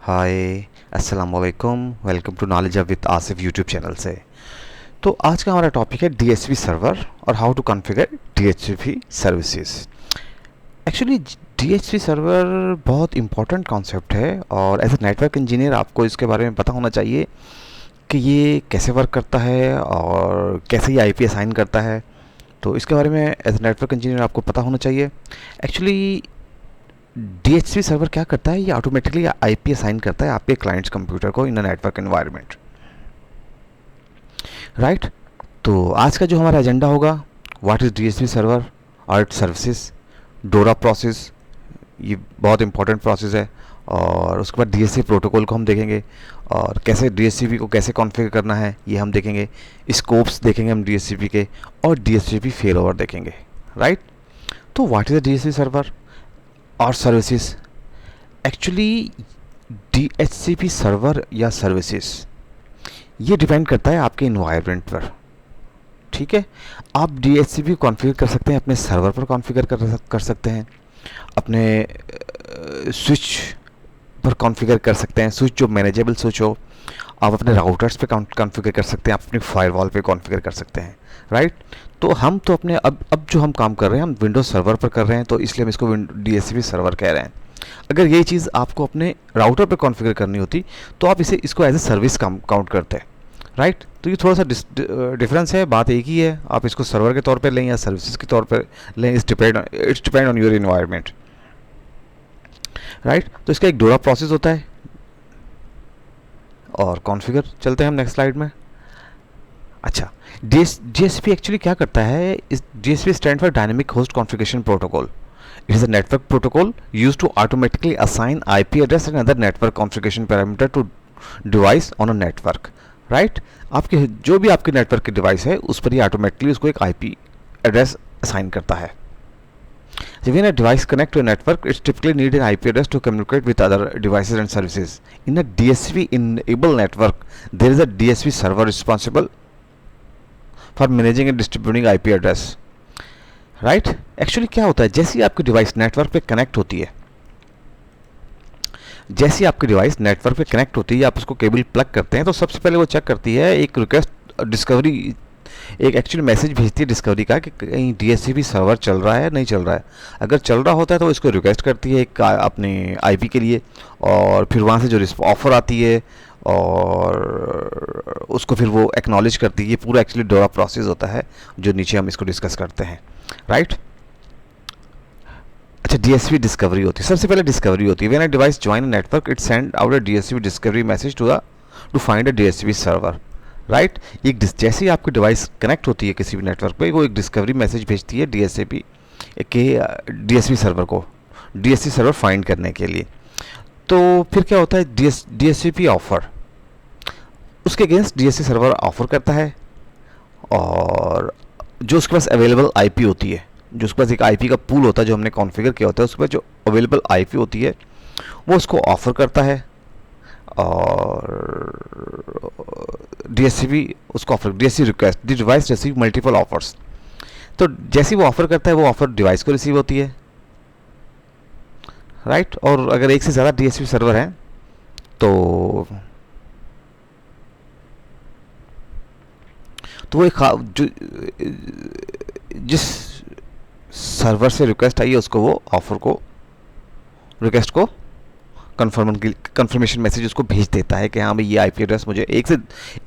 हाय, अस्सलाम वालेकुम। Welcome to knowledge with Asif YouTube channel से। तो आज का हमारा टॉपिक है डीएचसीपी सर्वर और how to configure DHCP services. Actually DHCP server बहुत इंपॉर्टेंट कॉन्सेप्ट है और एज ए नेटवर्क इंजीनियर आपको इसके बारे में पता होना चाहिए कि ये कैसे वर्क करता है और कैसे ये आईपी असाइन करता है। तो इसके बारे में एज ए नेटवर्क इंजीनियर आपको पता होना चाहिए। एक्चुअली डीएचसीपी सर्वर क्या करता है, ये ऑटोमेटिकली आईपी असाइन करता है आपके क्लाइंट्स कंप्यूटर को इन अ नेटवर्क एनवायरनमेंट, राइट। तो आज का जो हमारा एजेंडा होगा, व्हाट इज़ डीएचसीपी सर्वर और इट्स सर्विसेज, डोरा प्रोसेस, ये बहुत इंपॉर्टेंट प्रोसेस है। और उसके बाद डीएचसीपी प्रोटोकॉल को हम देखेंगे और कैसे डीएचसीपी को कैसे कॉन्फ़िगर करना है ये हम देखेंगे। स्कोप्स देखेंगे हम डीएचसीपी के और डीएचसीपी फेल ओवर देखेंगे, राइट। तो what is the DHCP server और सर्विसेज। एक्चुअली डीएचसीपी सर्वर या सर्विसेज ये डिपेंड करता है आपके इन्वायरमेंट पर, ठीक है। आप डीएचसीपी कॉन्फ़िगर कर सकते हैं, अपने सर्वर पर कॉन्फ़िगर कर सकते हैं, अपने स्विच पर कॉन्फ़िगर कर सकते हैं, स्विच जो मैनेजेबल स्विच हो। आप अपने राउटर्स पे कॉन्फ़िगर कर सकते हैं, आप अपनी फायरवॉल पे कॉन्फ़िगर कर सकते हैं, राइट। तो हम तो अपने अब जो हम काम कर रहे हैं हम विंडोज़ सर्वर पर कर रहे हैं, तो इसलिए हम इसको डीएचसीपी सर्वर कह रहे हैं। अगर यही चीज़ आपको अपने राउटर पे कॉन्फ़िगर करनी होती तो आप इसको एज ए सर्विस काउंट करते हैं, राइट। तो ये थोड़ा सा डिफरेंस है, बात एक ही है। आप इसको सर्वर के तौर पे लें या सर्विसेज के तौर पे लें, it's depend on your environment, right. तो इसका एक डोरा प्रोसेस होता है और कॉन्फ़िगर चलते हैं हम नेक्स्ट स्लाइड में। अच्छा, डीएचसीपी एक्चुअली क्या करता है, इस DHCP stand for dynamic host configuration protocol. It is a network protocol used to automatically assign IP address and other network configuration parameter to device on a network, right. आपके जो भी आपके network की device है उस पर ये automatically उसको एक आईपी एड्रेस असाइन करता है। When a device connect to a network, it's typically need an IP address to communicate with other devices and services. In a DSP-enabled network, there is a DSP server responsible for managing and distributing IP address. Right. Actually क्या होता है, जैसी आपकी device network पे connect होती है, जैसी आपकी डिवाइस नेटवर्क पे कनेक्ट होती है, आप उसको केबल प्लग करते हैं तो सबसे पहले वो चेक करती है एक रिक्वेस्ट डिस्कवरी, एक एक्चुअली मैसेज भेजती है डिस्कवरी का कि कहीं डीएचसीपी सर्वर चल रहा है नहीं चल रहा है। अगर चल रहा होता है तो इसको रिक्वेस्ट करती है एक अपने आईपी के लिए, और फिर वहाँ से जो ऑफ़र आती है और उसको फिर वो एक्नॉलेज करती है। ये पूरा एक्चुअली डोरा प्रोसेस होता है जो नीचे हम इसको डिस्कस करते हैं, राइट। अच्छा, डीएचसीपी डिस्कवरी होती है, सबसे पहले डिस्कवरी होती है। When a device join a network it send out a DHCP discovery message to find a DHCP server, right. एक जैसे ही आपकी डिवाइस कनेक्ट होती है किसी भी नेटवर्क पे, वो एक डिस्कवरी मैसेज भेजती है डीएचसीपी के डीएचसीपी सर्वर को, डीएचसीपी सर्वर फाइंड करने के लिए। तो फिर क्या होता है, डीएचसीपी ऑफर, उसके अगेंस्ट डीएचसीपी सर्वर ऑफर करता है और जो उसके पास अवेलेबल आईपी होती है, जो उसके पास एक आईपी का पूल होता है जो हमने कॉन्फ़िगर किया होता है, उसके पास जो अवेलेबल आईपी होती है वो उसको ऑफ़र करता है और डीएचसीपी उसको offer, DHCP request the device receive multiple offers. तो जैसे ही वो ऑफर करता है वो ऑफर डिवाइस को रिसीव होती है, राइट। और अगर एक से ज़्यादा डीएचसीपी सर्वर हैं तो वो एक जो जिस सर्वर से रिक्वेस्ट आई है उसको वो ऑफर को, रिक्वेस्ट को कंफर्मेशन मैसेज उसको भेज देता है कि हाँ भाई ये आईपी एड्रेस मुझे एक से,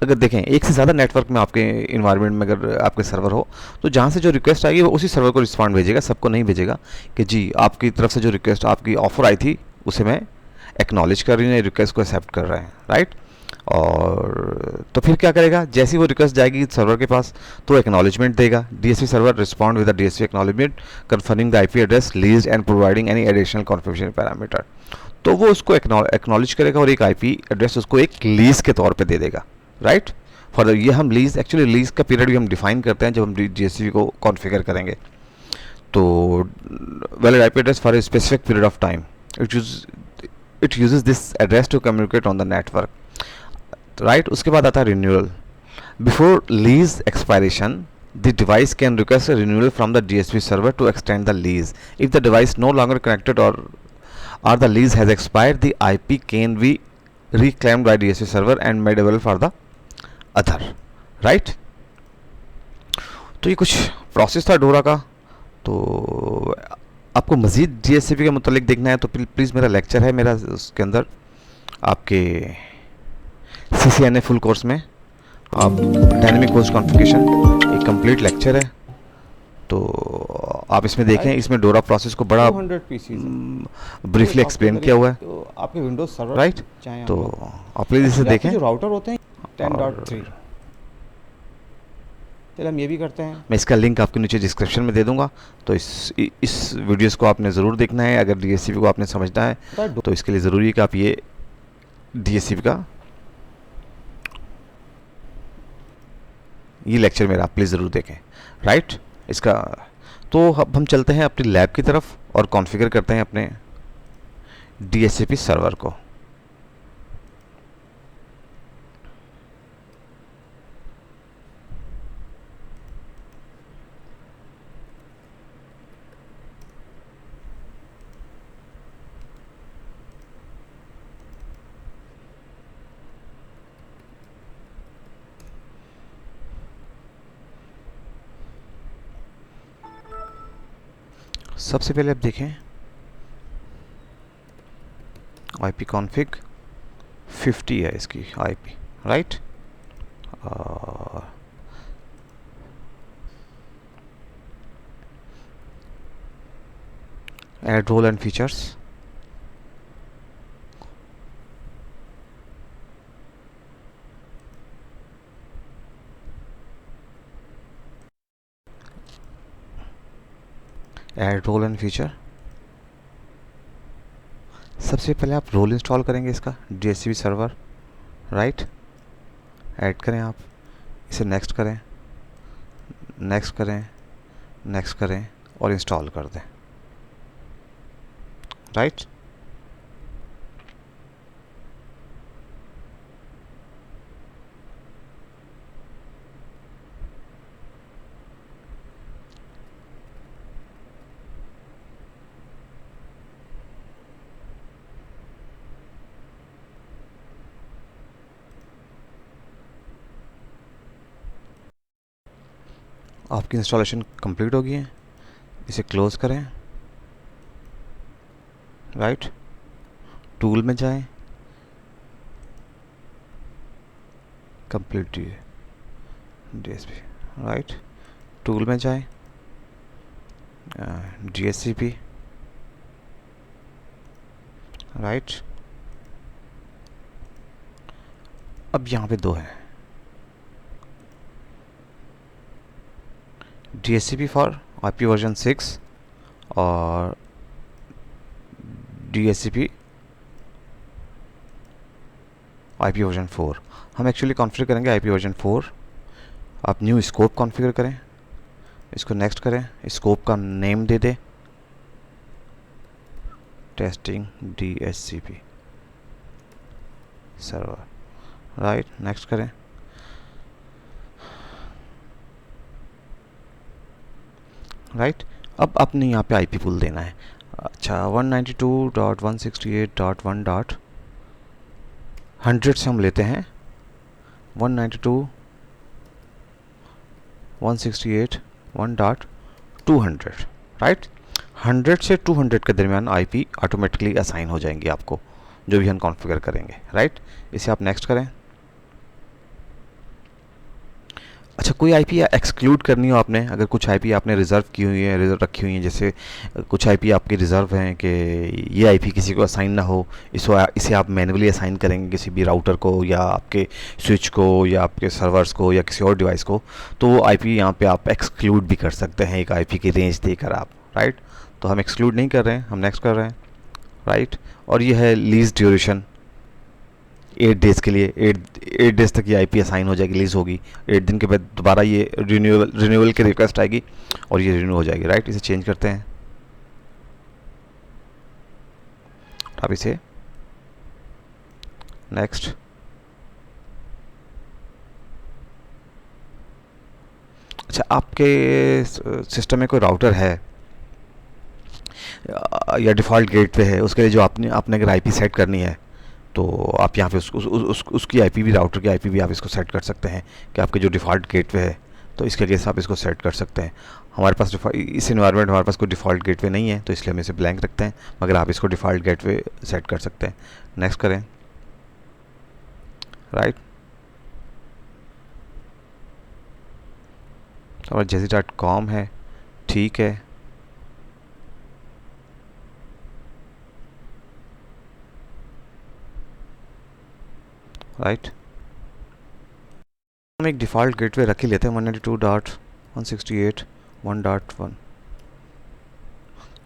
अगर देखें एक से ज़्यादा नेटवर्क में आपके इन्वायरमेंट में अगर आपके सर्वर हो तो जहाँ से जो रिक्वेस्ट आएगी वो उसी सर्वर को रिस्पॉन्ड भेजेगा, सबको नहीं भेजेगा कि जी आपकी तरफ से जो रिक्वेस्ट आपकी ऑफर आई थी उसे मैं एक्नॉलेज कर रही हूँ, रिक्वेस्ट को एक्सेप्ट कर रहे हैं, राइट। और तो फिर क्या करेगा, जैसी वो रिक्वेस्ट जाएगी सर्वर के पास तो एक्नॉलेजमेंट देगा। DHCP server respond with the DHCP acknowledgement confirming the IP address leased and providing any additional configuration parameter. तो वो उसको एक्नॉलेज करेगा और एक आईपी एड्रेस उसको एक लीज के तौर पे दे देगा, राइट। फॉर ये हम लीज, एक्चुअली लीज का पीरियड भी हम डिफाइन करते हैं जब हम डीएचसीपी को कॉन्फ़िगर करेंगे। तो valid IP address for a specific period of time, it uses this address to communicate on the network, right. उसके बाद आता है renewal. Before lease expiration the device can request a renewal from the DSP server to extend the lease. If the device no longer connected or the lease has expired, the IP can be reclaimed by DSP server and made available for the other, right? तो ये कुछ process था डोरा का। तो आपको मज़ीद DHCP के मुतालिक देखना है तो प्लीज़ मेरा लेक्चर है मेरा उसके अंदर आपके CCNA फुल कोर्स में आप डायनेमिक होस्ट कॉन्फ़िगरेशन एक कंप्लीट लेक्चर है। तो आप इसमें देखें, इसमें डोरा प्रोसेस को बड़ा 200 पीसीज ब्रीफली एक्सप्लेन किया हुआ है, तो आपके विंडोज सर्वर राइट? चाहे तो आप प्लीज़ इसे देखें। जो राउटर होते हैं 10.3, चलिए हम ये भी करते हैं। मैं इसका लिंक आपके नीचे डिस्क्रिप्शन में दे दूंगा, तो इस वीडियोस को आपने ज़रूर देखना है। अगर DHCP को आपने समझना है तो इसके लिए ज़रूरी है कि आप ये DHCP का ये लेक्चर मेरा आप प्लीज़ ज़रूर देखें, राइट? इसका तो अब हम चलते हैं अपनी लैब की तरफ और कॉन्फ़िगर करते हैं अपने DHCP सर्वर को। सबसे पहले आप देखें IP कॉन्फ़िग 50 है इसकी IP, right? Add role and features, add role and feature. सबसे पहले आप रोल इंस्टॉल करेंगे इसका DHCP सर्वर, राइट? ऐड करें आप इसे, नेक्स्ट करें, नेक्स्ट करें, नेक्स्ट करें और इंस्टॉल कर दें, राइट? आपकी इंस्टॉलेशन कंप्लीट हो गई है, इसे क्लोज़ करें, राइट? टूल में जाएं, कंप्लीट DHCP, राइट? टूल में जाएं, DHCP, राइट? अब यहाँ पे दो हैं, DHCP फॉर IP वर्जन 6 और DHCP IP वर्जन 4। हम एक्चुअली कॉन्फ़िगर करेंगे IP वर्जन 4। आप न्यू स्कोप कॉन्फ़िगर करें, इसको नेक्स्ट करें, स्कोप का नेम दे दें testing DHCP server, right? Next करें, राइट? अब आपने यहाँ पे IP पूल देना है। अच्छा, 192.168.1.100 से हम लेते हैं 192.168.1.200, राइट? 100 से 200 के दरमियान IP ऑटोमेटिकली असाइन हो जाएंगी आपको, जो भी हम कॉन्फ़िगर करेंगे, राइट? इसे आप नेक्स्ट करें। अच्छा, कोई IP एक्सक्लूड करनी हो आपने, अगर कुछ IP आपने रिज़र्व की हुई है, रिज़र्व रखी हुई हैं, जैसे कुछ IP आपकी रिज़र्व हैं कि ये IP किसी को असाइन ना हो, इसे आप मैन्युअली असाइन करेंगे किसी भी राउटर को या आपके स्विच को या आपके सर्वर्स को या किसी और डिवाइस को, तो वो IP यहाँ पे आप एक्सक्लूड भी कर सकते हैं एक IP की रेंज देकर आप, राइट? तो हम एक्सक्लूड नहीं कर रहे हैं, हम नेक्स्ट कर रहे हैं, राइट? और ये है लीज ड्यूरेशन 8 डेज़ के लिए, 8 डेज़ तक ये IP असाइन हो जाएगी, लीज होगी। 8 दिन के बाद दोबारा ये रिन्यूअल की रिक्वेस्ट आएगी और ये रिन्यू हो जाएगी, राइट? इसे चेंज करते हैं, अब इसे नेक्स्ट, अच्छा आपके सिस्टम में कोई राउटर है या डिफ़ॉल्ट गेटवे है, उसके लिए जो आपने अगर IP सेट करनी है तो आप यहाँ पे उसकी आईपी भी, राउटर की आईपी भी आप इसको सेट कर सकते हैं कि आपके जो डिफ़ॉल्ट गेटवे है तो इसके लिए आप इसको सेट कर सकते हैं। हमारे पास इस इन्वायरमेंट हमारे पास कोई डिफ़ॉल्ट गेटवे नहीं है तो इसलिए हम इसे ब्लैंक रखते हैं, मगर आप इसको डिफ़ॉल्ट गेटवे सेट कर सकते हैं। नेक्स्ट करें, राइट। और jesse.com है, ठीक है। राइट, हम एक डिफ़ॉल्ट गेटवे रख ही लेते हैं 192.168.1.1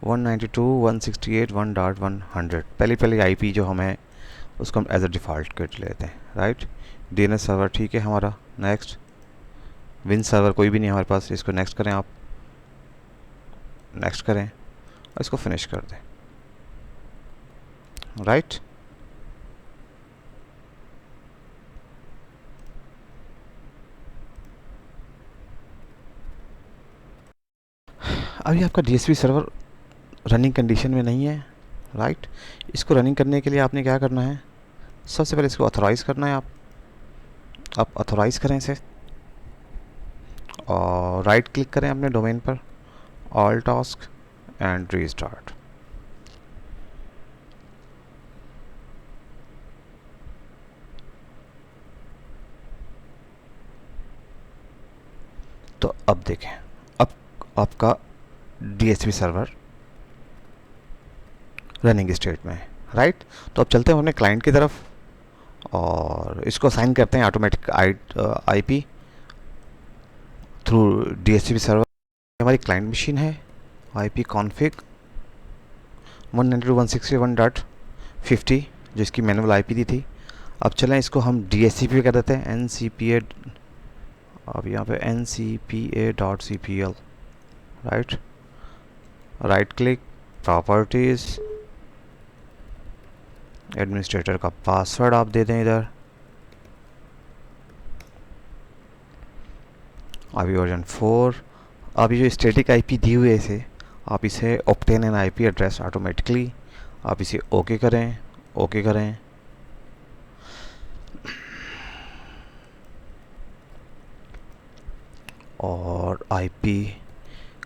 192.168.1.100। पहली आईपी जो हमें उसको हम एज अ डिफ़ॉल्ट गेट लेते हैं, राइट। डीएनएस सर्वर ठीक है हमारा। नेक्स्ट, विन सर्वर कोई भी नहीं हमारे पास, इसको नेक्स्ट करें आप, नेक्स्ट करें और इसको फिनिश कर दें, राइट। अभी आपका डीएसपी सर्वर रनिंग कंडीशन में नहीं है, राइट। इसको रनिंग करने के लिए आपने क्या करना है, सबसे पहले इसको ऑथोराइज़ करना है। आप ऑथोराइज़ करें इसे और राइट क्लिक करें अपने डोमेन पर, ऑल टास्क एंड रीस्टार्ट। तो अब देखें, अब आपका डीएसपी सर्वर रनिंग स्टेट में है, राइट। तो अब चलते हैं अपने क्लाइंट की तरफ और इसको असाइन करते हैं automatic IP through DSP server. हमारी क्लाइंट मशीन है, आईपी कॉन्फ़िग 192.168.1.50 जो इसकी मैनुअल आईपी दी थी। अब चलें इसको हम डीएचसीपी कर देते हैं, NCPA। अब यहाँ पे NCPA.cpl, right. Right click, properties, administrator का पासवर्ड आप दे दें इधर। अभी वर्जन 4। अभी जो स्टैटिक आईपी दी हुई है इसे, आप इसे obtain N IP address automatically, आप इसे ओके करें, ओके करें। और आईपी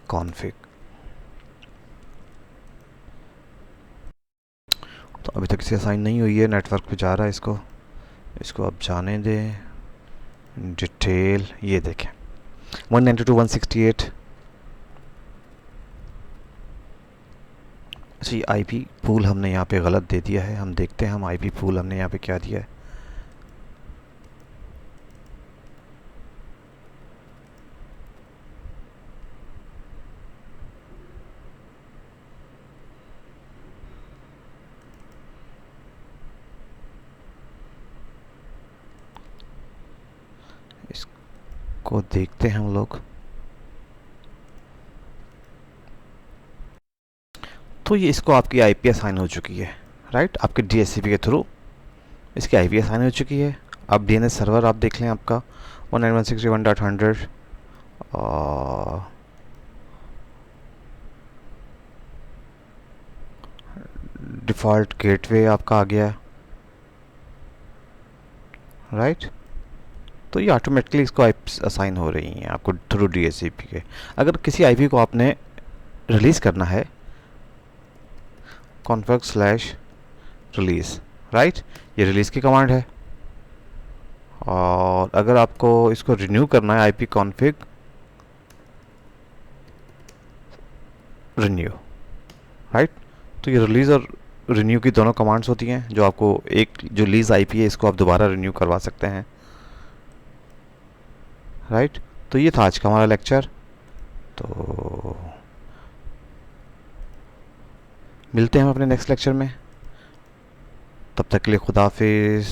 कॉन्फ़िग, तो अभी तक इसे असाइन नहीं हुई है, नेटवर्क पे जा रहा है इसको अब जाने दें। डिटेल ये देखें 192.168। अच्छा, आईपी पूल हमने यहाँ पे गलत दे दिया है, हम देखते हैं हम आईपी पूल हमने यहाँ पे क्या दिया है। इसको देखते हैं हम लोग। तो ये इसको आपकी आईपी असाइन हो चुकी है, राइट। आपके डीएचसीपी के थ्रू इसकी आईपी असाइन हो चुकी है। अब डीएनएस सर्वर आप देख लें आपका 192.168.100 डिफ़ॉल्ट गेटवे आपका आ गया, राइट। तो ये ऑटोमेटिकली इसको असाइन हो रही हैं आपको थ्रू डीएचसीपी के। अगर किसी आईपी को आपने रिलीज़ करना है, config/release, राइट, ये रिलीज़ की कमांड है। और अगर आपको इसको रिन्यू करना है, आईपी कॉन्फ़िग रिन्यू, राइट। तो ये रिलीज़ और रिन्यू की दोनों कमांड्स होती हैं जो आपको एक जो लीज आईपी है इसको आप दोबारा रिन्यू करवा सकते हैं, राइट। तो ये था आज का हमारा लेक्चर। तो मिलते हैं हम अपने नेक्स्ट लेक्चर में, तब तक के लिए खुदा हाफिज़।